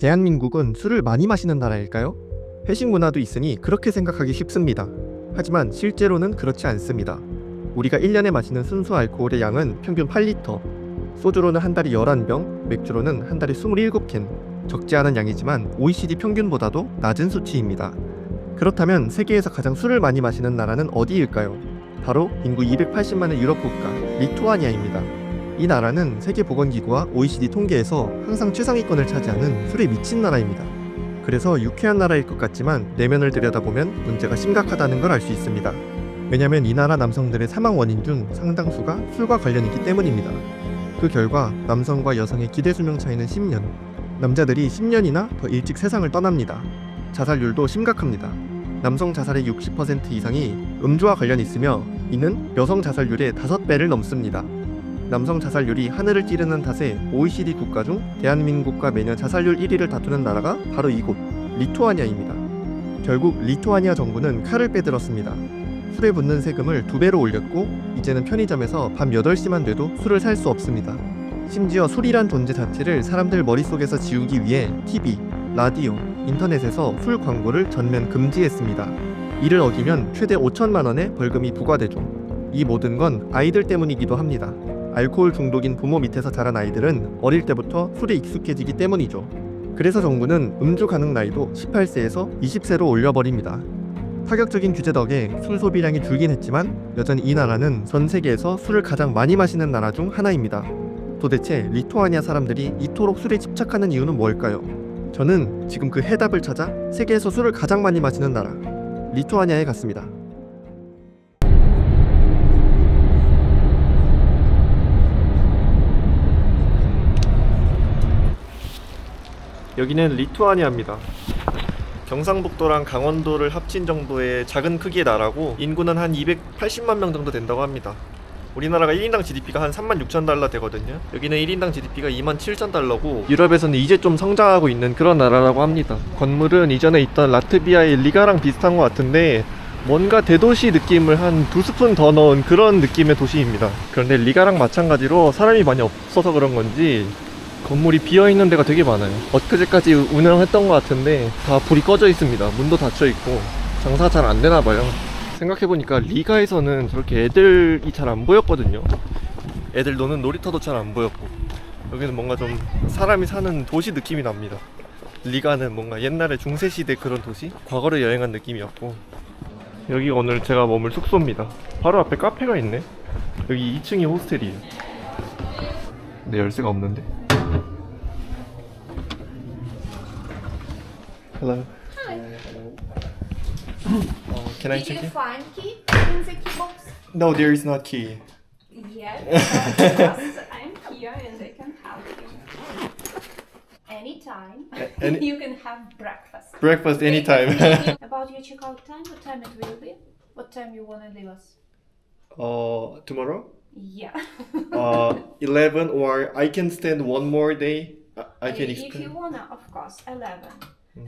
대한민국은 술을 많이 마시는 나라일까요? 회식 문화도 있으니 그렇게 생각하기 쉽습니다. 하지만 실제로는 그렇지 않습니다. 우리가 1년에 마시는 순수 알코올의 양은 평균 8리터, 소주로는 한 달에 11병, 맥주로는 한 달에 27캔, 적지 않은 양이지만 OECD 평균보다도 낮은 수치입니다. 그렇다면 세계에서 가장 술을 많이 마시는 나라는 어디일까요? 바로 인구 280만의 유럽 국가 리투아니아입니다. 이 나라는 세계보건기구와 OECD 통계에서 항상 최상위권을 차지하는 술에 미친 나라입니다. 그래서 유쾌한 나라일 것 같지만 내면을 들여다보면 문제가 심각하다는 걸 알 수 있습니다. 왜냐면 이 나라 남성들의 사망 원인 중 상당수가 술과 관련이기 때문입니다. 그 결과 남성과 여성의 기대 수명 차이는 10년, 남자들이 10년이나 더 일찍 세상을 떠납니다. 자살률도 심각합니다. 남성 자살의 60% 이상이 음주와 관련이 있으며 이는 여성 자살률의 5배를 넘습니다. 남성 자살률이 하늘을 찌르는 탓에 OECD 국가 중 대한민국과 매년 자살률 1위를 다투는 나라가 바로 이곳 리투아니아입니다. 결국 리투아니아 정부는 칼을 빼들었습니다. 술에 붙는 세금을 2배로 올렸고 이제는 편의점에서 밤 8시만 돼도 술을 살 수 없습니다. 심지어 술이란 존재 자체를 사람들 머릿속에서 지우기 위해 TV, 라디오, 인터넷에서 술 광고를 전면 금지했습니다. 이를 어기면 최대 5천만 원의 벌금이 부과되죠. 이 모든 건 아이들 때문이기도 합니다. 알코올 중독인 부모 밑에서 자란 아이들은 어릴 때부터 술에 익숙해지기 때문이죠. 그래서 정부는 음주 가능 나이도 18세에서 20세로 올려버립니다. 파격적인 규제 덕에 술 소비량이 줄긴 했지만 여전히 이 나라는 전 세계에서 술을 가장 많이 마시는 나라 중 하나입니다. 도대체 리투아니아 사람들이 이토록 술에 집착하는 이유는 뭘까요? 저는 지금 그 해답을 찾아 세계에서 술을 가장 많이 마시는 나라 리투아니아에 갔습니다. 여기는 리투아니아입니다. 경상북도랑 강원도를 합친 정도의 작은 크기의 나라고 인구는 한 280만 명 정도 된다고 합니다. 우리나라가 1인당 GDP가 한 36,000달러 되거든요. 여기는 1인당 GDP가 27,000달러고 유럽에서는 이제 좀 성장하고 있는 그런 나라라고 합니다. 건물은 이전에 있던 라트비아의 리가랑 비슷한 것 같은데 뭔가 대도시 느낌을 한 2스푼 더 넣은 그런 느낌의 도시입니다. 그런데 리가랑 마찬가지로 사람이 많이 없어서 그런 건지 건물이 비어있는 데가 되게 많아요. 엊그제까지 운영했던 것 같은데 다 불이 꺼져 있습니다. 문도 닫혀있고 장사가 잘 안 되나봐요. 생각해보니까 리가에서는 저렇게 애들이 잘 안 보였거든요. 애들 노는 놀이터도 잘 안 보였고 여기는 뭔가 좀 사람이 사는 도시 느낌이 납니다. 리가는 뭔가 옛날에 중세시대 그런 도시? 과거를 여행한 느낌이었고 여기가 오늘 제가 머물 숙소입니다. 바로 앞에 카페가 있네. 여기 2층이 호스텔이에요. 근데 열쇠가 없는데. Hello. Hi. Can I Did check you in? find key in the key box? No, there is not key. Yes, because I'm here and I can help you. Anytime. You can have breakfast. Breakfast anytime. About your checkout time, what time it will be? What time you want to leave us? Tomorrow? Yeah. 11 or I can stand one more day. I can If you extend. wanna, of course, 11.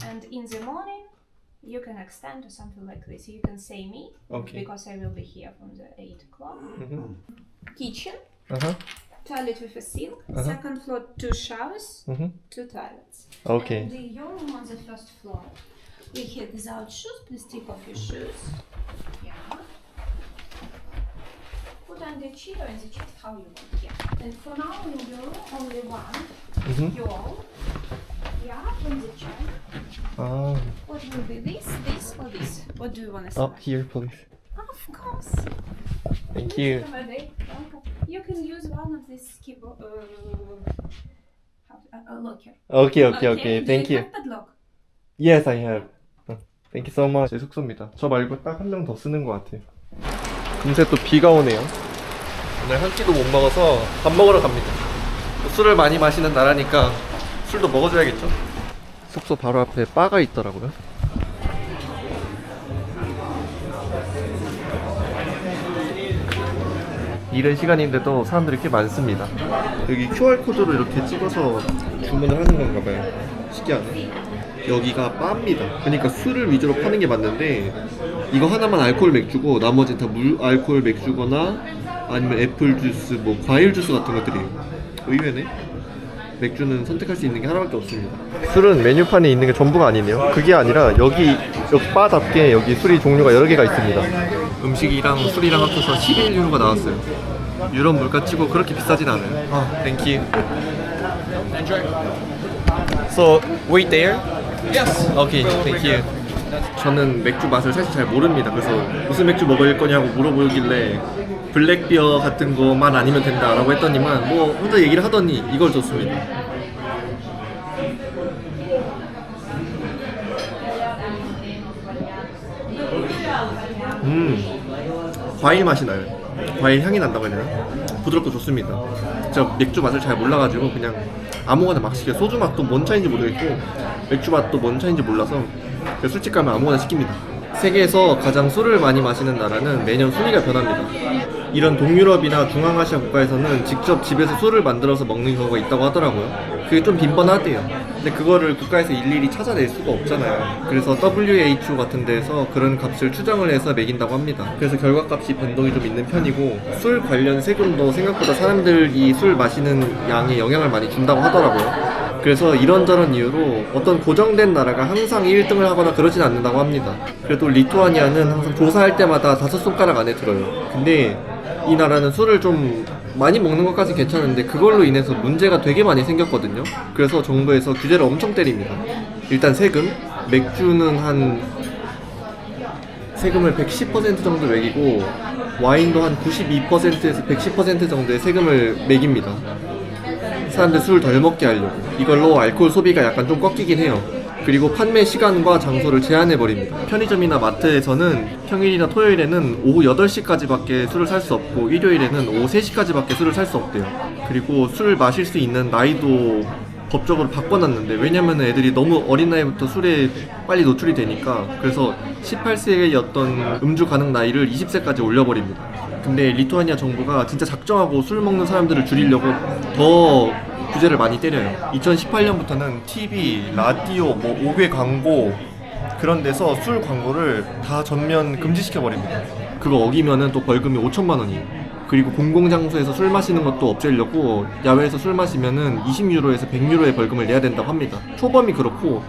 And in the morning, you can extend to something like this. You can say me, Okay. because I will be here from the 8 o'clock. Mm-hmm. Kitchen, Uh-huh. toilet with a sink, Uh-huh. second floor 2 showers, Mm-hmm. 2 toilets. Okay. And your room on the first floor. We here without shoes, please take off your shoes. Yeah. Put on the chair and the chair how you want. Yeah. And for now in your room only one. Mm-hmm. Your yeah, from the chair. What will be this, or this? What do you want to say? Here, please. Of course. Thank you. You can use one of these keyboard locker. Okay. Do Thank you you. have padlock? Yes, I have. Thank you so much. 제 숙소입니다. 저 말고 딱 한 명 더 쓰는 것 같아요. 금세 또 비가 오네요. 오늘 한 끼도 못 먹어서 밥 먹으러 갑니다. 술을 많이 마시는 나라니까 술도 먹어줘야겠죠. 숙소 바로 앞에 바가 있더라고요. 이른 시간인데도 사람들이 꽤 많습니다. 여기 QR코드로 이렇게 찍어서 주문을 하는 건가 봐요. 신기하네. 여기가 바입니다. 그러니까 술을 위주로 파는 게 맞는데 이거 하나만 알코올 맥주고 나머지는 다 물 알코올 맥주거나 아니면 애플 주스, 뭐 과일 주스 같은 것들이에요. 의외네. 맥주는 선택할 수 있는 게 하나밖에 없습니다. 술은 메뉴판에 있는 게 전부가 아니네요. 그게 아니라 여기 바답게 여기 술이 종류가 여러 개가 있습니다. 음식이랑 술이랑 합쳐서 11유로가 나왔어요. 유럽 물가 치고 그렇게 비싸진 않아요. 아, 땡큐. So, wait there? Yes. Okay, thank you. 저는 맥주 맛을 사실 잘 모릅니다. 그래서 무슨 맥주 먹을 거냐고 물어보길래 블랙비어 같은 거만 아니면 된다라고 했더니만 뭐 혼자 얘기를 하더니 이걸 줬습니다. 과일 맛이 나요. 과일 향이 난다고 해야 되나? 부드럽고 좋습니다. 제가 맥주 맛을 잘 몰라가지고 그냥 아무거나 막 시켜요. 소주 맛도 뭔 차인지 모르겠고 맥주 맛도 뭔 차인지 몰라서 술집 가면 아무거나 시킵니다. 세계에서 가장 술을 많이 마시는 나라는 매년 순위가 변합니다. 이런 동유럽이나 중앙아시아 국가에서는 직접 집에서 술을 만들어서 먹는 경우가 있다고 하더라고요. 그게 좀 빈번하대요. 근데 그거를 국가에서 일일이 찾아낼 수가 없잖아요. 그래서 WHO 같은 데서 그런 값을 추정을 해서 매긴다고 합니다. 그래서 결과값이 변동이 좀 있는 편이고 술 관련 세금도 생각보다 사람들이 술 마시는 양에 영향을 많이 준다고 하더라고요. 그래서 이런저런 이유로 어떤 고정된 나라가 항상 1등을 하거나 그러진 않는다고 합니다. 그래도 리투아니아는 항상 조사할 때마다 5손가락 안에 들어요. 근데 이 나라는 술을 좀 많이 먹는 것까지 괜찮은데 그걸로 인해서 문제가 되게 많이 생겼거든요. 그래서 정부에서 규제를 엄청 때립니다. 일단 세금, 맥주는 한 세금을 110% 정도 매기고 와인도 한 92%에서 110% 정도의 세금을 매깁니다. 사람들 술 덜 먹게 하려고. 이걸로 알코올 소비가 약간 좀 꺾이긴 해요. 그리고 판매 시간과 장소를 제한해버립니다. 편의점이나 마트에서는 평일이나 토요일에는 오후 8시까지밖에 술을 살 수 없고 일요일에는 오후 3시까지밖에 술을 살 수 없대요. 그리고 술 마실 수 있는 나이도 법적으로 바꿔놨는데 왜냐면 애들이 너무 어린 나이부터 술에 빨리 노출이 되니까 그래서 18세였던 음주 가능 나이를 20세까지 올려버립니다. 근데 리투아니아 정부가 진짜 작정하고 술 먹는 사람들을 줄이려고 더 규제를 많이 때려요. 2018년부터는 TV, 라디오, 뭐 5개 광고 그런 데서 술 광고를 다 전면 금지시켜버립니다. 그거 어기면은 또 벌금이 5천만 원이에요. 그리고 공공장소에서 술 마시는 것도 없애려고 야외에서 술 마시면은 20유로에서 100유로의 벌금을 내야 된다고 합니다. 초범이 그렇고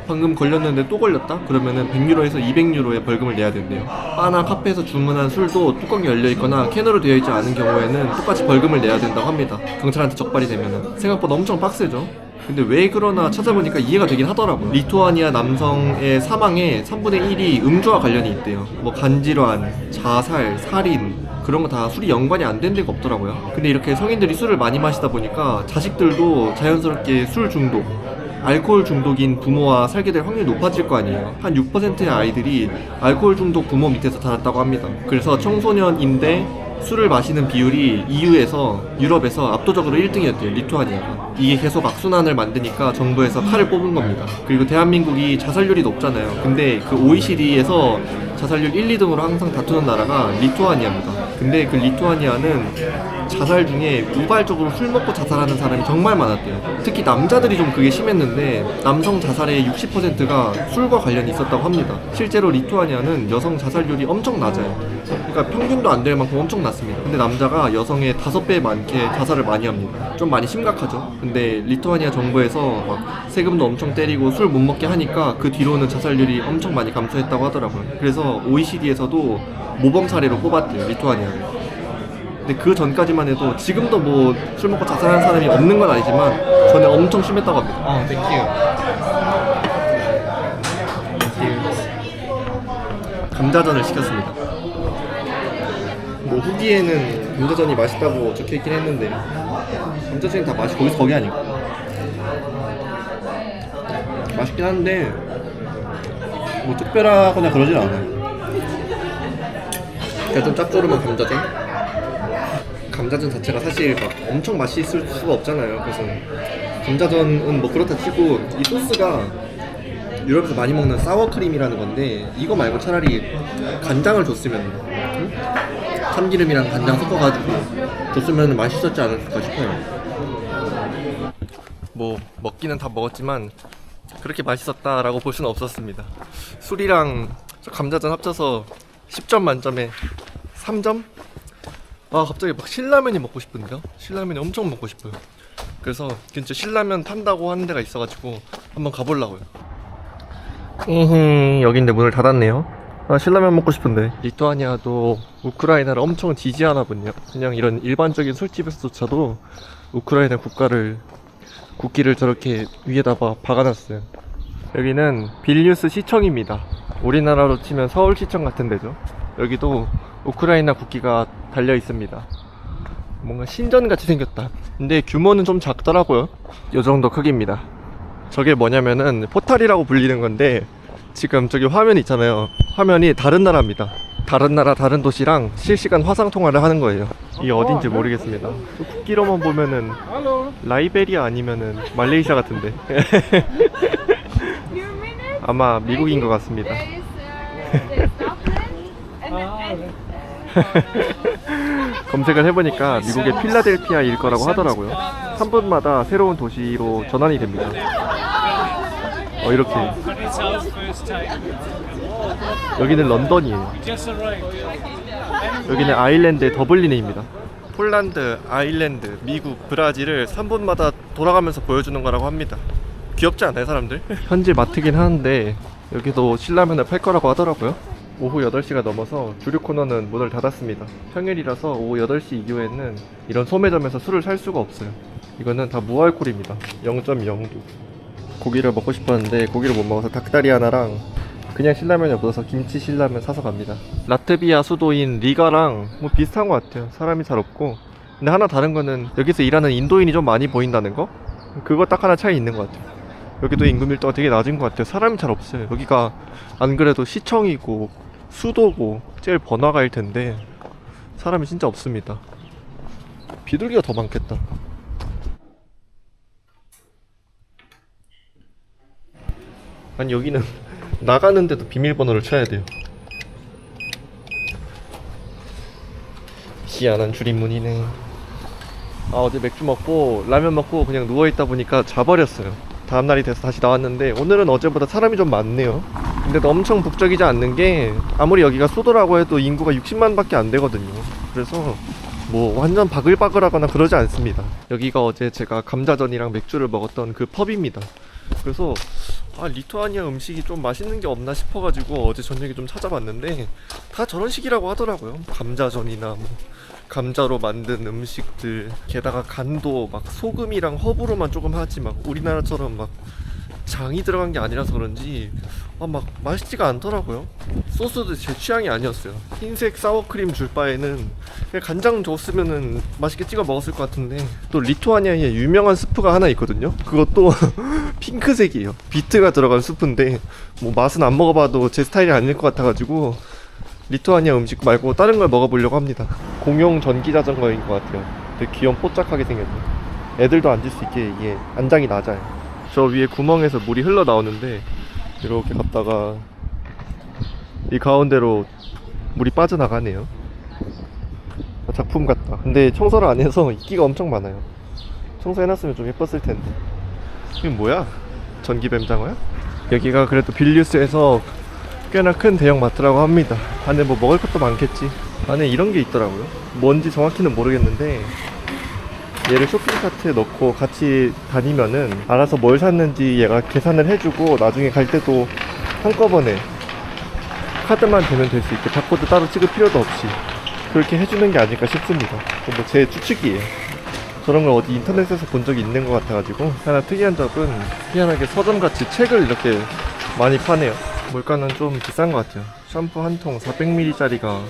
방금 걸렸는데 또 걸렸다? 그러면은 100유로에서 200유로의 벌금을 내야 된대요. 바나 카페에서 주문한 술도 뚜껑이 열려있거나 캔으로 되어 있지 않은 경우에는 똑같이 벌금을 내야 된다고 합니다. 경찰한테 적발이 되면은. 생각보다 엄청 빡세죠? 근데 왜 그러나 찾아보니까 이해가 되긴 하더라고요. 리투아니아 남성의 사망의 3분의 1이 음주와 관련이 있대요. 뭐 간질환, 자살, 살인 그런 거 다 술이 연관이 안 된 데가 없더라고요. 근데 이렇게 성인들이 술을 많이 마시다 보니까 자식들도 자연스럽게 술 중독, 알코올 중독인 부모와 살게 될 확률이 높아질 거 아니에요. 한 6%의 아이들이 알코올 중독 부모 밑에서 자랐다고 합니다. 그래서 청소년인데 술을 마시는 비율이 EU에서 유럽에서 압도적으로 1등이었대요. 리투아니아가. 이게 계속 악순환을 만드니까 정부에서 칼을 뽑은 겁니다. 그리고 대한민국이 자살률이 높잖아요. 근데 그 OECD에서 자살률 1, 2등으로 항상 다투는 나라가 리투아니아입니다. 근데 그 리투아니아는 자살 중에 우발적으로 술 먹고 자살하는 사람이 정말 많았대요. 특히 남자들이 좀 그게 심했는데 남성 자살의 60%가 술과 관련이 있었다고 합니다. 실제로 리투아니아는 여성 자살률이 엄청 낮아요. 그러니까 평균도 안 될 만큼 엄청 낮습니다. 근데 남자가 여성의 5배 많게 자살을 많이 합니다. 좀 많이 심각하죠. 근데 리투아니아 정부에서 막 세금도 엄청 때리고 술 못 먹게 하니까 그 뒤로는 자살률이 엄청 많이 감소했다고 하더라고요. 그래서 OECD에서도 모범 사례로 뽑았대요, 리투아니아를. 근데 그 전까지만 해도 지금도 뭐 술 먹고 자살하는 사람이 없는 건 아니지만 전에 엄청 심했다고 합니다. 땡큐. 감자전을 시켰습니다. 뭐 후기에는 감자전이 맛있다고 적혀있긴 했는데 감자전이 다 맛이 거기 아니고 맛있긴 한데 뭐 특별하거나 그러진 않아요. 그냥 좀 짭조름한 감자전 자체가 사실 막 엄청 맛있을 수가 없잖아요. 그래서 감자전은 뭐 그렇다 치고 이 소스가 유럽에서 많이 먹는 사워크림이라는 건데 이거 말고 차라리 간장을 줬으면 참기름이랑 간장 섞어가지고 줬으면 맛있었지 않을까 싶어요. 뭐 먹기는 다 먹었지만 그렇게 맛있었다라고 볼 수는 없었습니다. 술이랑 감자전 합쳐서 10점 만점에 3점? 아 갑자기 막 신라면이 먹고 싶은데요? 신라면이 엄청 먹고 싶어요. 그래서 근처 신라면 탄다고 하는 데가 있어가지고 한번 가보려고요. 여긴데 문을 닫았네요. 아, 신라면 먹고 싶은데. 리투아니아도 우크라이나를 엄청 지지하나 보네요. 그냥 이런 일반적인 술집에서조차도 우크라이나 국기를 저렇게 위에다가 박아놨어요. 여기는 빌뉴스 시청입니다. 우리나라로 치면 서울시청 같은 데죠. 여기도 우크라이나 국기가 달려 있습니다. 뭔가 신전같이 생겼다. 근데 규모는 좀 작더라고요. 요 정도 크기입니다. 저게 뭐냐면은 포탈이라고 불리는 건데, 지금 저기 화면 있잖아요. 화면이 다른 나라입니다. 다른 나라 다른 도시랑 실시간 화상 통화를 하는 거예요. 이게 어딘지 모르겠습니다. 저 국기로만 보면은 라이베리아 아니면은 말레이시아 같은데. 아마 미국인 것 같습니다. 검색을 해보니까 미국의 필라델피아일 거라고 하더라고요. 3분마다 새로운 도시로 전환이 됩니다. 이렇게. 여기는 런던이에요. 여기는 아일랜드의 더블린입니다. 폴란드, 아일랜드, 미국, 브라질을 3분마다 돌아가면서 보여주는 거라고 합니다. 귀엽지 않아요, 사람들? 현지 마트긴 하는데 여기도 신라면을 팔 거라고 하더라고요. 오후 8시가 넘어서 주류 코너는 문을 닫았습니다. 평일이라서 오후 8시 이후에는 이런 소매점에서 술을 살 수가 없어요. 이거는 다 무알콜입니다. 0.0도. 고기를 먹고 싶었는데 고기를 못 먹어서 닭다리 하나랑 그냥 신라면이 없어서 김치 신라면 사서 갑니다. 라트비아 수도인 리가랑 뭐 비슷한 것 같아요. 사람이 잘 없고. 근데 하나 다른 거는 여기서 일하는 인도인이 좀 많이 보인다는 거? 그거 딱 하나 차이 있는 것 같아요. 여기도 임금 밀도가 되게 낮은 것 같아요. 사람이 잘 없어요. 여기가 안 그래도 시청이고 수도고 제일 번화가일 텐데 사람이 진짜 없습니다. 비둘기가 더 많겠다. 아니 여기는 나가는데도 비밀번호를 쳐야 돼요. 희한한 줄임문이네. 어제 맥주 먹고 라면 먹고 그냥 누워있다 보니까 자버렸어요. 다음날이 돼서 다시 나왔는데 오늘은 어제보다 사람이 좀 많네요. 근데도 엄청 북적이지 않는 게 아무리 여기가 수도라고 해도 인구가 60만 밖에 안 되거든요. 그래서 뭐 완전 바글바글하거나 그러지 않습니다. 여기가 어제 제가 감자전이랑 맥주를 먹었던 그 펍입니다. 그래서 리투아니아 음식이 좀 맛있는 게 없나 싶어가지고 어제 저녁에 좀 찾아봤는데 다 저런 식이라고 하더라고요. 감자전이나 뭐 감자로 만든 음식들, 게다가 간도 막 소금이랑 허브로만 조금 하지 막 우리나라처럼 막 장이 들어간 게 아니라서 그런지 막 맛있지가 않더라고요. 소스도 제 취향이 아니었어요. 흰색 사워크림 줄 바에는 그냥 간장 줬으면은 맛있게 찍어 먹었을 것 같은데. 또 리투아니아에 유명한 스프가 하나 있거든요. 그것도 핑크색이에요. 비트가 들어간 스프인데 뭐 맛은 안 먹어봐도 제 스타일이 아닐 것 같아가지고 리투아니아 음식 말고 다른 걸 먹어보려고 합니다. 공용 전기자전거인 것 같아요. 되게 귀염 뽀짝하게 생겼네. 애들도 앉을 수 있게 이게 안장이 낮아요. 저 위에 구멍에서 물이 흘러나오는데 이렇게 갔다가 이 가운데로 물이 빠져나가네요. 작품 같다. 근데 청소를 안 해서 이끼가 엄청 많아요. 청소해놨으면 좀 예뻤을 텐데. 이건 뭐야? 전기뱀장어야? 여기가 그래도 빌뉴스에서 꽤나 큰 대형 마트라고 합니다. 안에 뭐 먹을 것도 많겠지. 안에 이런 게 있더라고요. 뭔지 정확히는 모르겠는데 얘를 쇼핑카트에 넣고 같이 다니면은 알아서 뭘 샀는지 얘가 계산을 해주고 나중에 갈 때도 한꺼번에 카드만 대면 될 수 있게 바코드 따로 찍을 필요도 없이 그렇게 해주는 게 아닐까 싶습니다. 뭐 제 추측이에요. 저런 걸 어디 인터넷에서 본 적이 있는 것 같아가지고. 하나 특이한 점은 희한하게 서점같이 책을 이렇게 많이 파네요. 물가는 좀 비싼 것 같아요. 샴푸 한 통 400ml짜리가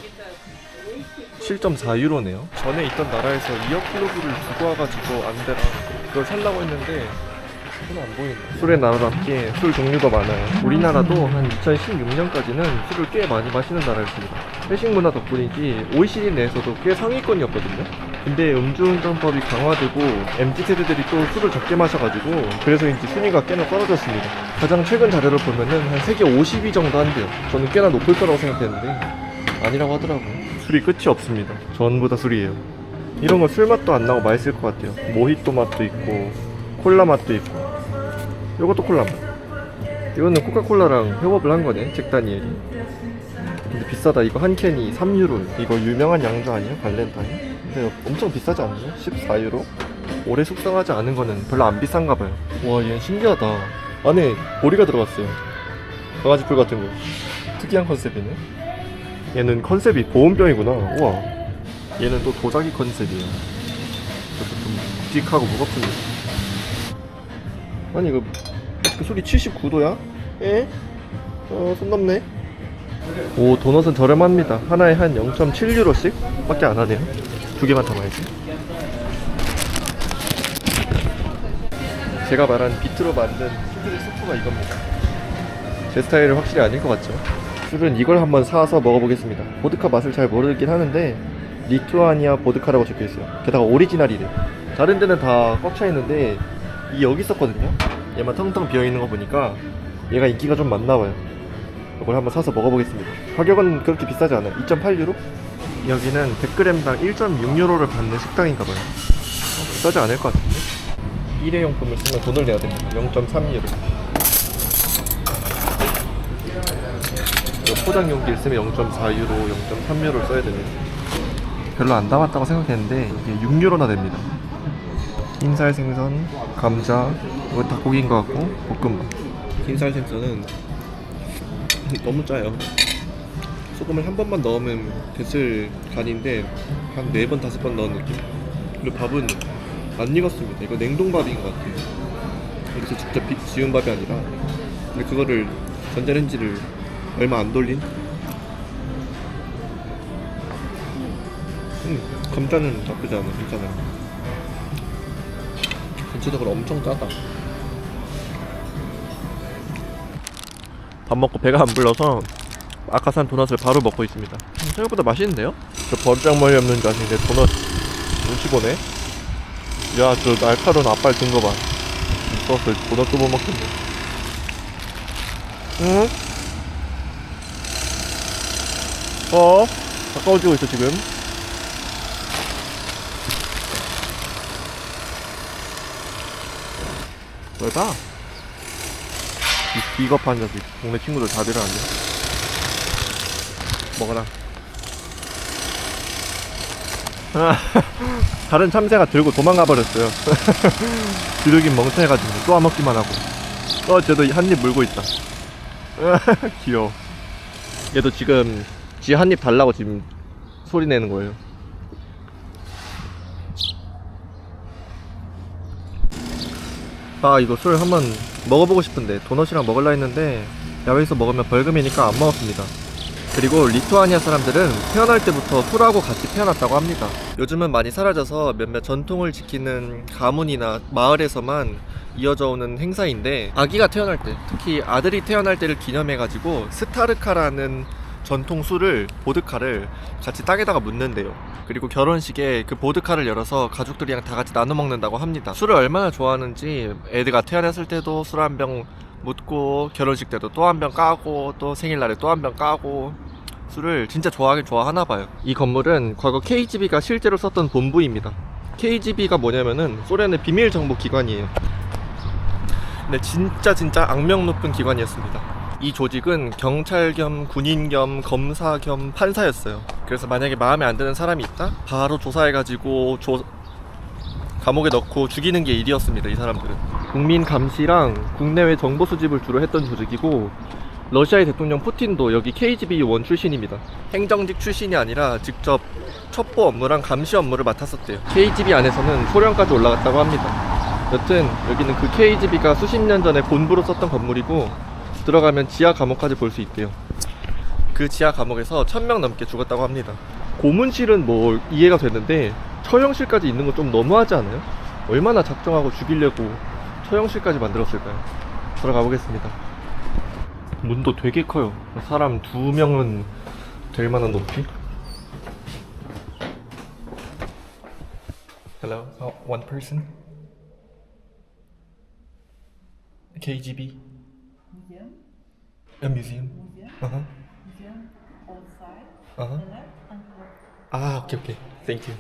7.4유로네요. 전에 있던 나라에서 이어플러그를 두고 와가지고 안대랑 그걸 살라고 했는데 손 안 보이네. 술의 나라답게 술 종류가 많아요. 우리나라도 한 2016년까지는 술을 꽤 많이 마시는 나라였습니다. 회식 문화 덕분인지 OECD 내에서도 꽤 상위권이었거든요. 근데 음주운전법이 강화되고 MZ세대들이 또 술을 적게 마셔가지고 그래서인지 순위가 꽤나 떨어졌습니다. 가장 최근 자료를 보면은 한 세계 50위 정도 한대요. 저는 꽤나 높을 거라고 생각했는데 아니라고 하더라고요. 술이 끝이 없습니다. 전부 다 술이에요. 이런 거 술 맛도 안 나고 맛있을 것 같아요. 모히또 맛도 있고 콜라 맛도 있고. 요것도 콜라 맛. 이거는 코카콜라랑 협업을 한 거네, 잭다니엘이. 근데 비싸다. 이거 한 캔이 3유로. 이거 유명한 양주 아니에요? 발렌타인? 근데 엄청 비싸지 않나요? 14유로? 오래 숙성하지 않은 거는 별로 안 비싼가 봐요. 와, 얘 신기하다. 안에 보리가 들어갔어요. 강아지 풀 같은 거. 특이한 컨셉이네. 얘는 컨셉이 보온병이구나. 우와. 얘는 또 도자기 컨셉이에요. 그래서 좀 묵직하고 무겁습니다. 아니 이거 그 소리 79도야? 에? 손 넘네. 오, 도넛은 저렴합니다. 하나에 한 0.7유로씩 밖에 안 하네요. 두 개만 담아야지. 제가 말한 비트로 만든 시크릿 스프가 이겁니다. 제 스타일은 확실히 아닐 것 같죠? 술은 이걸 한번 사서 먹어보겠습니다. 보드카 맛을 잘 모르긴 하는데 리투아니아 보드카라고 적혀있어요. 게다가 오리지널이래. 다른 데는 다 꽉 차있는데 이 여기 있었거든요. 얘만 텅텅 비어있는 거 보니까 얘가 인기가 좀 많나봐요. 이걸 한번 사서 먹어보겠습니다. 가격은 그렇게 비싸지 않아요. 2.8유로? 여기는 100g당 1.6유로를 받는 식당인가봐요. 비싸지 않을 것 같은데? 일회용품을 쓰면 돈을 내야 됩니다. 0.3유로. 포장 용기를 쓰면 0.4유로, 0.3유로를 써야 되네요. 별로 안 담았다고 생각했는데 이게 6유로나 됩니다. 흰살 생선, 감자, 이거 닭고기인 것 같고 볶음밥. 흰살 생선은 너무 짜요. 소금을 한 번만 넣으면 됐을 간인데 한 4번, 5번 넣은 느낌. 그리고 밥은 안 익었습니다. 이거 냉동밥인 것 같아요. 여기서 직접 지은 밥이 아니라 근데 그거를 전자레인지를 얼마 안 돌린? 감자는 나쁘지 않아. 괜찮아요. 전체적으로 엄청 짜다. 밥 먹고 배가 안 불러서 아까 산 도넛을 바로 먹고 있습니다. 생각보다 맛있는데요? 저 버르장머리 없는 자식 내 도넛 눈치 보네? 야, 저 날카로운 앞발 든 거 봐. 무서웠어. 도넛도 못 먹겠네. 응? 가까워지고 있어 지금. 뭘 봐? 이 비겁한 자식. 동네 친구들 다 데려왔네. 먹어라. 다른 참새가 들고 도망가 버렸어요. 비둘긴 멍청해가지고 또 안먹기만 하고. 쟤도 한 입 물고 있다. 귀여워. 얘도 지금 지 한 입 달라고 지금 소리 내는 거예요. 아, 이거 술 한번 먹어보고 싶은데 도넛이랑 먹으려 했는데 야외에서 먹으면 벌금이니까 안 먹었습니다. 그리고 리투아니아 사람들은 태어날 때부터 술하고 같이 태어났다고 합니다. 요즘은 많이 사라져서 몇몇 전통을 지키는 가문이나 마을에서만 이어져 오는 행사인데 아기가 태어날 때, 특히 아들이 태어날 때를 기념해가지고 스타르카라는 전통 술을, 보드카를 같이 땅에다가 묻는데요. 그리고 결혼식에 그 보드카를 열어서 가족들이랑 다 같이 나눠 먹는다고 합니다. 술을 얼마나 좋아하는지 애들가 태어났을 때도 술 한 병 묻고 결혼식 때도 또 한 병 까고 또 생일날에 또 한 병 까고 술을 진짜 좋아하긴 좋아하나 봐요. 이 건물은 과거 KGB가 실제로 썼던 본부입니다. KGB가 뭐냐면은 소련의 비밀 정보 기관이에요. 근데 진짜 악명 높은 기관이었습니다. 이 조직은 경찰 겸 군인 겸 검사 겸 판사였어요. 그래서 만약에 마음에 안 드는 사람이 있다? 바로 조사해가지고 감옥에 넣고 죽이는 게 일이었습니다. 이 사람들은 국민 감시랑 국내외 정보 수집을 주로 했던 조직이고, 러시아의 대통령 푸틴도 여기 KGB 원 출신입니다. 행정직 출신이 아니라 직접 첩보 업무랑 감시 업무를 맡았었대요. KGB 안에서는 소련까지 올라갔다고 합니다. 여튼 여기는 그 KGB가 수십 년 전에 본부로 썼던 건물이고 들어가면 지하 감옥까지 볼 수 있대요. 그 지하 감옥에서 1000명 넘게 죽었다고 합니다. 고문실은 뭐 이해가 되는데 처형실까지 있는 건 좀 너무하지 않아요? 얼마나 작정하고 죽이려고 처형실까지 만들었을까요? 들어가 보겠습니다. 문도 되게 커요. 사람 2명은 될 만한 높이. Hello, one person. KGB. Museum. A museum. Museum. Uh-huh. Museum outside. Uh-huh. The left and right. 아, 오케이. Thank you.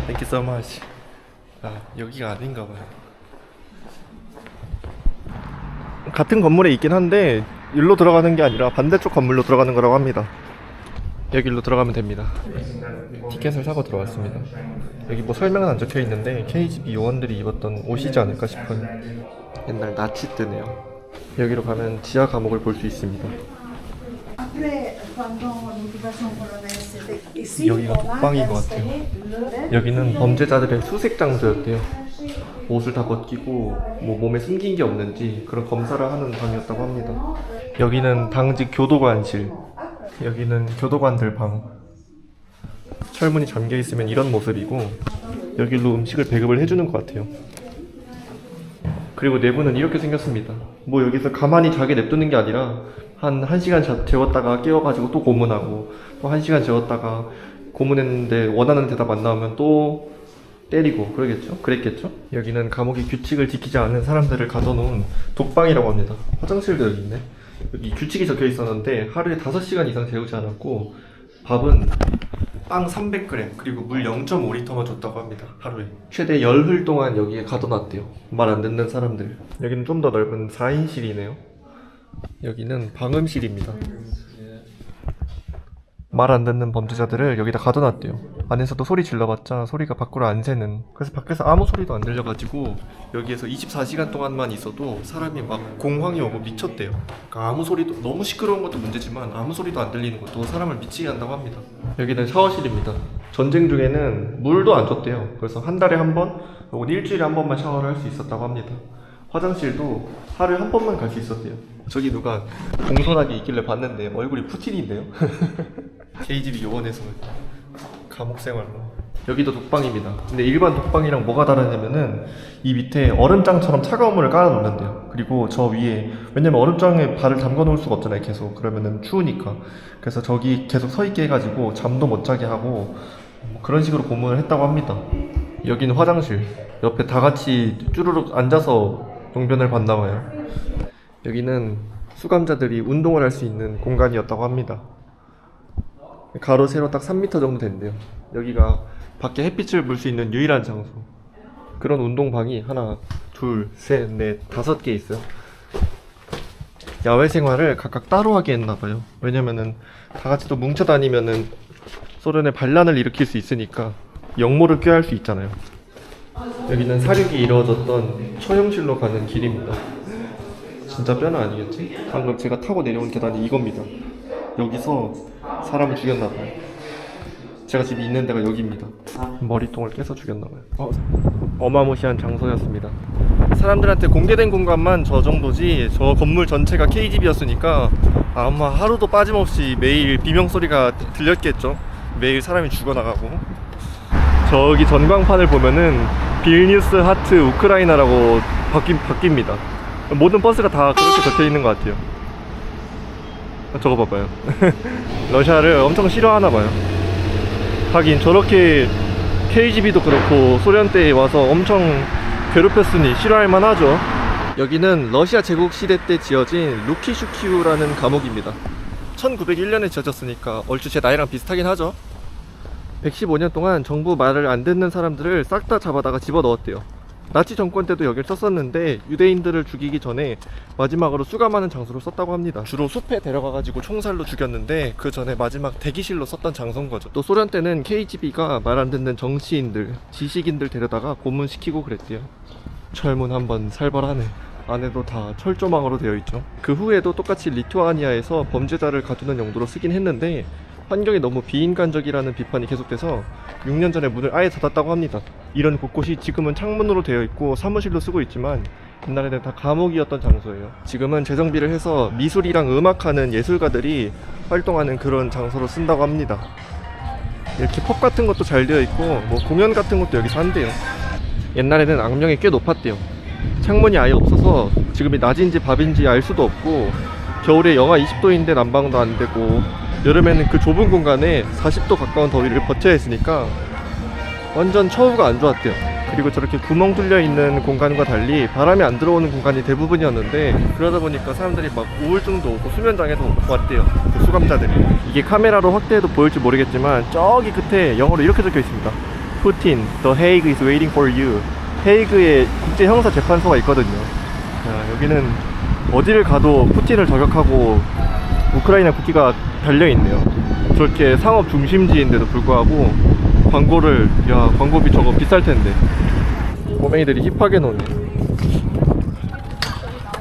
Thank you so much. 여기가 아닌가 봐요. 같은 건물에 있긴 한데 일로 들어가는 게 아니라 반대쪽 건물로 들어가는 거라고 합니다. 여기로 들어가면 됩니다. 티켓을 사고 들어왔습니다. 여기 뭐 설명은 안 적혀 있는데 KGB 요원들이 입었던 옷이지 않을까 싶어요. 옛날 나치 때네요. 여기로 가면 지하 감옥을 볼 수 있습니다. 여기가 독방인 것 같아요. 여기는 범죄자들의 수색 장소였대요. 옷을 다 벗기고 뭐 몸에 숨긴 게 없는지 그런 검사를 하는 방이었다고 합니다. 여기는 당직 교도관실. 여기는 교도관들 방. 철문이 잠겨 있으면 이런 모습이고 여기로 음식을 배급을 해주는 것 같아요. 그리고 내부는 이렇게 생겼습니다. 뭐 여기서 가만히 자게 냅두는 게 아니라 한 1시간 재웠다가 깨워가지고 또 고문하고 또 1시간 재웠다가 고문했는데 원하는 대답 안 나오면 또 때리고 그랬겠죠? 여기는 감옥의 규칙을 지키지 않는 사람들을 가둬놓은 독방이라고 합니다. 화장실도 여기 있네. 여기 규칙이 적혀 있었는데 하루에 5시간 이상 재우지 않았고 밥은 빵 300g 그리고 물 0.5리터만 줬다고 합니다. 하루에 최대 열흘 동안 여기에 가둬놨대요. 말 안 듣는 사람들. 여기는 좀 더 넓은 4인실이네요. 여기는 방음실입니다. 말 안 듣는 범죄자들을 여기다 가둬놨대요. 안에서도 소리 질러봤자 소리가 밖으로 안 새는. 그래서 밖에서 아무 소리도 안 들려가지고 여기에서 24시간 동안만 있어도 사람이 막 공황이 오고 미쳤대요. 그러니까 아무 소리도, 너무 시끄러운 것도 문제지만 아무 소리도 안 들리는 것도 사람을 미치게 한다고 합니다. 여기는 샤워실입니다. 전쟁 중에는 물도 안 줬대요. 그래서 한 달에 한 번 혹은 일주일에 한 번만 샤워를 할 수 있었다고 합니다. 화장실도 하루에 한 번만 갈 수 있었대요. 저기 누가 공손하게 있길래 봤는데 얼굴이 푸틴인데요? KGB 요원에서 감옥 생활로. 여기도 독방입니다. 근데 일반 독방이랑 뭐가 다르냐면은 이 밑에 얼음장처럼 차가운 물을 깔아 놓는데요. 그리고 저 위에, 왜냐면 얼음장에 발을 담가 놓을 수가 없잖아요. 계속 그러면은 추우니까. 그래서 저기 계속 서 있게 해가지고 잠도 못 자게 하고 뭐 그런 식으로 고문을 했다고 합니다. 여기는 화장실. 옆에 다 같이 쭈루룩 앉아서 용변을 봤나 봐요. 여기는 수감자들이 운동을 할 수 있는 공간이었다고 합니다. 가로 세로 딱 3m 정도 된대요. 여기가 밖에 햇빛을 볼 수 있는 유일한 장소. 그런 운동방이 하나, 둘, 셋, 넷, 5개 있어요. 야외 생활을 각각 따로 하게 했나봐요. 왜냐면은 다 같이 또 뭉쳐 다니면은 소련의 반란을 일으킬 수 있으니까 역모를 꾀할 수 있잖아요. 여기는 사륙이 이루어졌던 처형실로 가는 길입니다. 진짜 뼈는 아니겠지? 방금 제가 타고 내려온 계단이 이겁니다. 여기서 사람을 죽였나봐요. 제가 지금 있는 데가 여기입니다. 머리통을 깨서 죽였나봐요. 어마무시한 장소였습니다. 사람들한테 공개된 공간만 저 정도지 저 건물 전체가 KGB였으니까 아마 하루도 빠짐없이 매일 비명소리가 들렸겠죠. 매일 사람이 죽어나가고. 저기 전광판을 보면은 빌뉴스 하트 우크라이나라고 바뀝니다. 모든 버스가 다 그렇게 적혀있는 것 같아요. 저거 봐봐요. 러시아를 엄청 싫어하나봐요. 하긴 저렇게 KGB도 그렇고 소련 때에 와서 엄청 괴롭혔으니 싫어할 만하죠. 여기는 러시아 제국 시대 때 지어진 루키슈키우라는 감옥입니다. 1901년에 지어졌으니까 얼추 제 나이랑 비슷하긴 하죠. 115년 동안 정부 말을 안 듣는 사람들을 싹 다 잡아다가 집어넣었대요. 나치 정권 때도 여길 썼었는데 유대인들을 죽이기 전에 마지막으로 수감하는 장소로 썼다고 합니다. 주로 숲에 데려가가지고 총살로 죽였는데 그 전에 마지막 대기실로 썼던 장소인 거죠. 또 소련 때는 KGB가 말 안 듣는 정치인들, 지식인들 데려다가 고문시키고 그랬대요. 철문 한번 살벌하네. 안에도 다 철조망으로 되어 있죠. 그 후에도 똑같이 리투아니아에서 범죄자를 가두는 용도로 쓰긴 했는데 환경이 너무 비인간적이라는 비판이 계속돼서 6년 전에 문을 아예 닫았다고 합니다. 이런 곳곳이 지금은 창문으로 되어 있고 사무실로 쓰고 있지만 옛날에는 다 감옥이었던 장소예요. 지금은 재정비를 해서 미술이랑 음악하는 예술가들이 활동하는 그런 장소로 쓴다고 합니다. 이렇게 펍 같은 것도 잘 되어 있고 뭐 공연 같은 것도 여기서 한대요. 옛날에는 악명이 꽤 높았대요. 창문이 아예 없어서 지금이 낮인지 밤인지 알 수도 없고 겨울에 영하 20도인데 난방도 안 되고 여름에는 그 좁은 공간에 40도 가까운 더위를 버텨야 했으니까 완전 처우가 안 좋았대요. 그리고 저렇게 구멍 뚫려 있는 공간과 달리 바람이 안 들어오는 공간이 대부분이었는데 그러다 보니까 사람들이 막 우울증도 오고 수면장애도 왔대요. 그 수감자들이. 이게 카메라로 확대해도 보일지 모르겠지만 저기 끝에 영어로 이렇게 적혀 있습니다. Putin, the Hague is waiting for you. 헤이그에 국제형사재판소가 있거든요. 자, 여기는 어디를 가도 푸틴을 저격하고 우크라이나 국기가 달려있네요. 저렇게 상업 중심지인데도 불구하고 광고를, 야, 광고비 저거 비쌀텐데. 꼬맹이들이 힙하게 노네.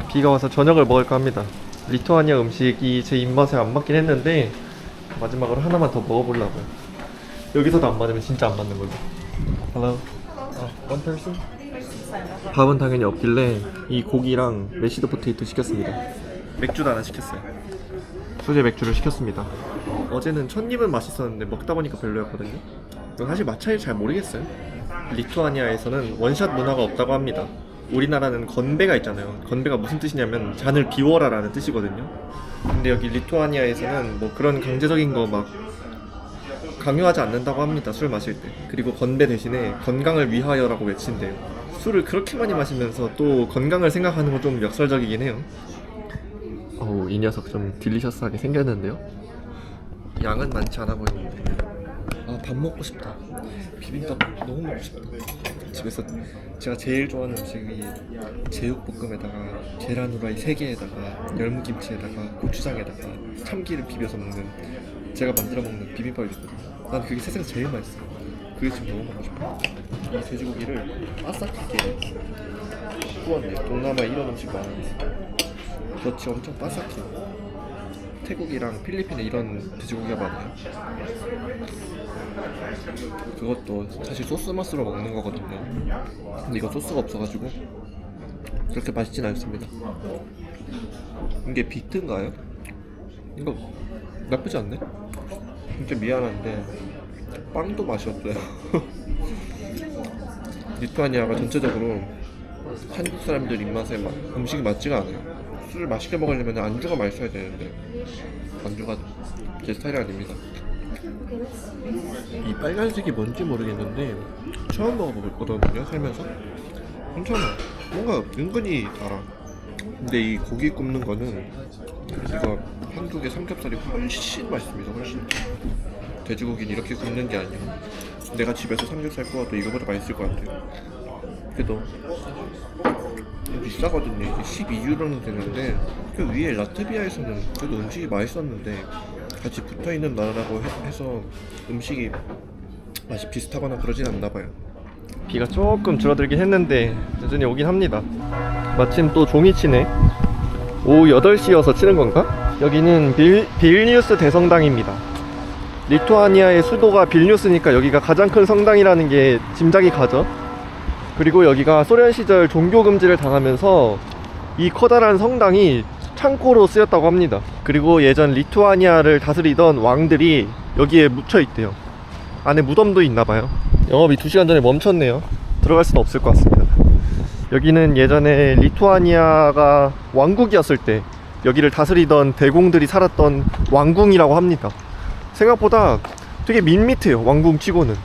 비가 와서 저녁을 먹을까 합니다. 리투아니아 음식이 제 입맛에 안 맞긴 했는데 마지막으로 하나만 더 먹어보려고요. 여기서도 안 맞으면 진짜 안 맞는 거죠. Hello. One person? 밥은 당연히 없길래 이 고기랑 메시드 포테이토 시켰습니다. 맥주도 하나 시켰어요. 수제 맥주를 시켰습니다. 어제는 첫입은 맛있었는데 먹다 보니까 별로였거든요. 이건 사실 맛 차이를 잘 모르겠어요. 리투아니아에서는 원샷 문화가 없다고 합니다. 우리나라는 건배가 있잖아요. 건배가 무슨 뜻이냐면 잔을 비워라 라는 뜻이거든요. 근데 여기 리투아니아에서는 뭐 그런 강제적인 거 막 강요하지 않는다고 합니다. 술 마실 때. 그리고 건배 대신에 건강을 위하여라고 외친대요. 술을 그렇게 많이 마시면서 또 건강을 생각하는 건 좀 역설적이긴 해요. 어우, 이 녀석 좀 딜리셔스하게 생겼는데요. 양은 많지 않아 보이는데, 아, 밥 먹고 싶다. 비빔밥 너무 먹고 싶다. 집에서 제가 제일 좋아하는 음식이 제육볶음에다가 계란 후라이 3개에다가 열무김치에다가 고추장에다가 참기름 비벼서 먹는, 제가 만들어 먹는 비빔밥이 있거든요. 난 그게 세상에서 제일 맛있어요. 그게 지금 너무 먹고 싶어요. 이 돼지고기를 바삭하게 구웠네요. 동남아에 이런 음식 많아요. 겉이 엄청 바삭해요. 태국이랑 필리핀에 이런 돼지고기가 많아요. 그것도 사실 소스 맛으로 먹는 거거든요. 근데 이거 소스가 없어가지고 그렇게 맛있진 않습니다. 이게 비트인가요? 이거 나쁘지 않네? 진짜 미안한데 빵도 맛이 없어요. 리투아니아가 전체적으로 한국 사람들 입맛에 음식이 맞지가 않아요. 술을 맛있게 먹으려면 안주가 맛있어야 되는데 안주가 제 스타일이 아닙니다. 이 빨간색이 뭔지 모르겠는데 처음 먹어보거든요, 살면서. 괜찮아. 뭔가 은근히 달아. 근데 이 고기 굽는 거는 이거 한국의 삼겹살이 훨씬 맛있습니다. 훨씬. 돼지고기는 이렇게 굽는 게 아니야. 내가 집에서 삼겹살 구워도 이거보다 맛있을 것 같아요. 그래도 비싸거든요. 이게 12유로는 되는데 그 위에 라트비아에서는 그래도 음식이 맛있었는데 같이 붙어있는 나라라고 해서 음식이 맛이 비슷하거나 그러진 않나봐요. 비가 조금 줄어들긴 했는데 여전히 오긴 합니다. 마침 또 종이 치네. 오후 8시여서 치는 건가? 여기는 빌뉴스 대성당입니다. 리투아니아의 수도가 빌뉴스니까 여기가 가장 큰 성당이라는 게 짐작이 가죠. 그리고 여기가 소련 시절 종교 금지를 당하면서 이 커다란 성당이 창고로 쓰였다고 합니다. 그리고 예전 리투아니아를 다스리던 왕들이 여기에 묻혀 있대요. 안에 무덤도 있나봐요. 영업이 2시간 전에 멈췄네요. 들어갈 수는 없을 것 같습니다. 여기는 예전에 리투아니아가 왕국이었을 때 여기를 다스리던 대공들이 살았던 왕궁이라고 합니다. 생각보다 되게 밋밋해요, 왕궁 치고는.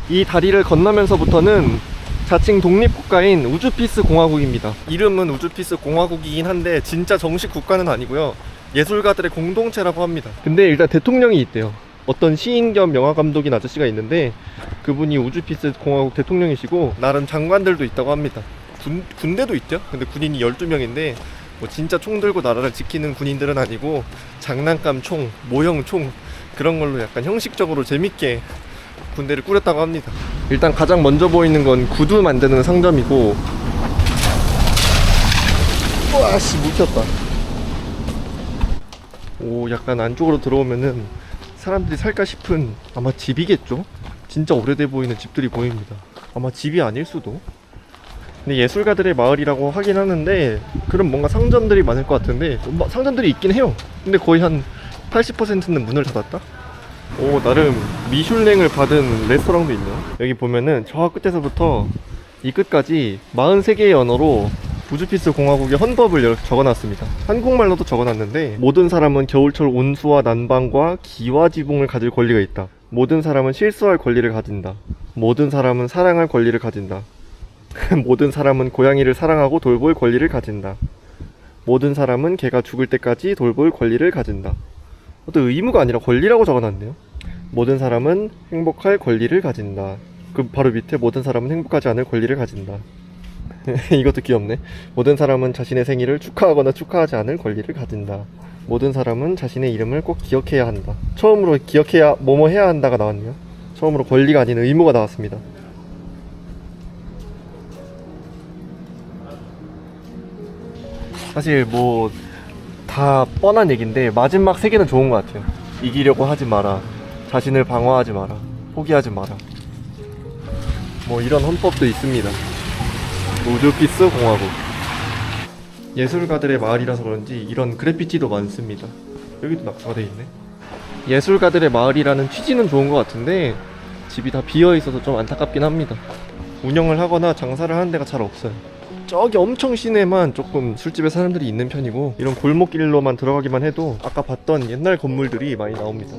이 다리를 건너면서부터는 자칭 독립국가인 우즈피스 공화국입니다. 이름은 우즈피스 공화국이긴 한데 진짜 정식 국가는 아니고요, 예술가들의 공동체라고 합니다. 근데 일단 대통령이 있대요. 어떤 시인 겸 영화감독인 아저씨가 있는데 그분이 우즈피스 공화국 대통령이시고 나름 장관들도 있다고 합니다. 군대도 있죠. 근데 군인이 12명인데 뭐 진짜 총 들고 나라를 지키는 군인들은 아니고 장난감 총, 모형 총 그런 걸로 약간 형식적으로 재밌게 군대를 꾸렸다고 합니다. 일단 가장 먼저 보이는 건 구두 만드는 상점이고, 와씨 묵혔다. 오, 약간 안쪽으로 들어오면은 사람들이 살까 싶은 아마 집이겠죠? 진짜 오래돼 보이는 집들이 보입니다. 아마 집이 아닐 수도. 근데 예술가들의 마을이라고 하긴 하는데 그럼 뭔가 상점들이 많을 것 같은데 상점들이 있긴 해요. 근데 거의 한 80%는 문을 닫았다? 오, 나름 미슐랭을 받은 레스토랑도 있네요. 여기 보면은 저 끝에서부터 이 끝까지 43개의 언어로 우즈피스 공화국의 헌법을 적어놨습니다. 한국말로도 적어놨는데 모든 사람은 겨울철 온수와 난방과 기와 지붕을 가질 권리가 있다. 모든 사람은 실수할 권리를 가진다. 모든 사람은 사랑할 권리를 가진다. 모든 사람은 고양이를 사랑하고 돌볼 권리를 가진다. 모든 사람은 개가 죽을 때까지 돌볼 권리를 가진다. 어떤 의무가 아니라 권리라고 적어놨네요. 모든 사람은 행복할 권리를 가진다. 그 바로 밑에 모든 사람은 행복하지 않을 권리를 가진다. 이것도 귀엽네. 모든 사람은 자신의 생일을 축하하거나 축하하지 않을 권리를 가진다. 모든 사람은 자신의 이름을 꼭 기억해야 한다. 처음으로 기억해야 뭐뭐 해야 한다가 나왔네요. 처음으로 권리가 아닌 의무가 나왔습니다. 사실 뭐 다 뻔한 얘기인데 마지막 세 개는 좋은 것 같아요. 이기려고 하지 마라, 자신을 방어하지 마라, 포기하지 마라. 뭐 이런 헌법도 있습니다. 우주 피스 공화국. 예술가들의 마을이라서 그런지 이런 그래피티도 많습니다. 여기도 낙서가 돼 있네. 예술가들의 마을이라는 취지는 좋은 것 같은데 집이 다 비어 있어서 좀 안타깝긴 합니다. 운영을 하거나 장사를 하는 데가 잘 없어요. 저기 엄청 시내만 조금 술집에 사람들이 있는 편이고, 이런 골목길로만 들어가기만 해도 아까 봤던 옛날 건물들이 많이 나옵니다.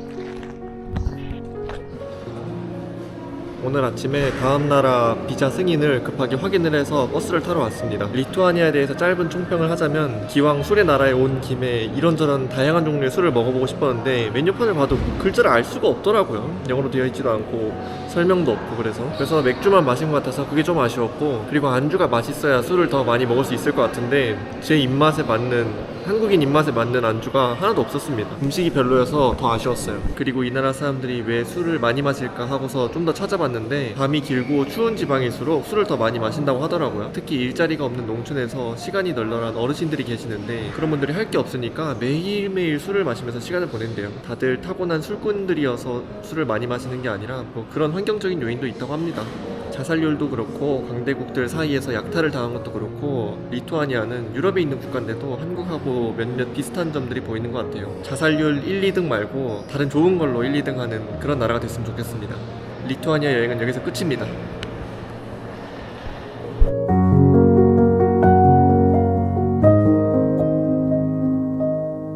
오늘 아침에 다음 나라 비자 승인을 급하게 확인을 해서 버스를 타러 왔습니다. 리투아니아에 대해서 짧은 총평을 하자면, 기왕 술의 나라에 온 김에 이런저런 다양한 종류의 술을 먹어보고 싶었는데 메뉴판을 봐도 글자를 알 수가 없더라고요. 영어로 되어 있지도 않고 설명도 없고. 그래서 맥주만 마신 것 같아서 그게 좀 아쉬웠고, 그리고 안주가 맛있어야 술을 더 많이 먹을 수 있을 것 같은데 제 입맛에 맞는, 한국인 입맛에 맞는 안주가 하나도 없었습니다. 음식이 별로여서 더 아쉬웠어요. 그리고 이 나라 사람들이 왜 술을 많이 마실까 하고서 좀 더 찾아봤는데, 밤이 길고 추운 지방일수록 술을 더 많이 마신다고 하더라고요. 특히 일자리가 없는 농촌에서 시간이 널널한 어르신들이 계시는데, 그런 분들이 할 게 없으니까 매일매일 술을 마시면서 시간을 보낸대요. 다들 타고난 술꾼들이어서 술을 많이 마시는 게 아니라 뭐 그런 환경적인 요인도 있다고 합니다. 자살률도 그렇고 강대국들 사이에서 약탈을 당한 것도 그렇고, 리투아니아는 유럽에 있는 국가인데도 한국하고 몇몇 비슷한 점들이 보이는 것 같아요. 자살률 1, 2등 말고 다른 좋은 걸로 1, 2등 하는 그런 나라가 됐으면 좋겠습니다. 리투아니아 여행은 여기서 끝입니다.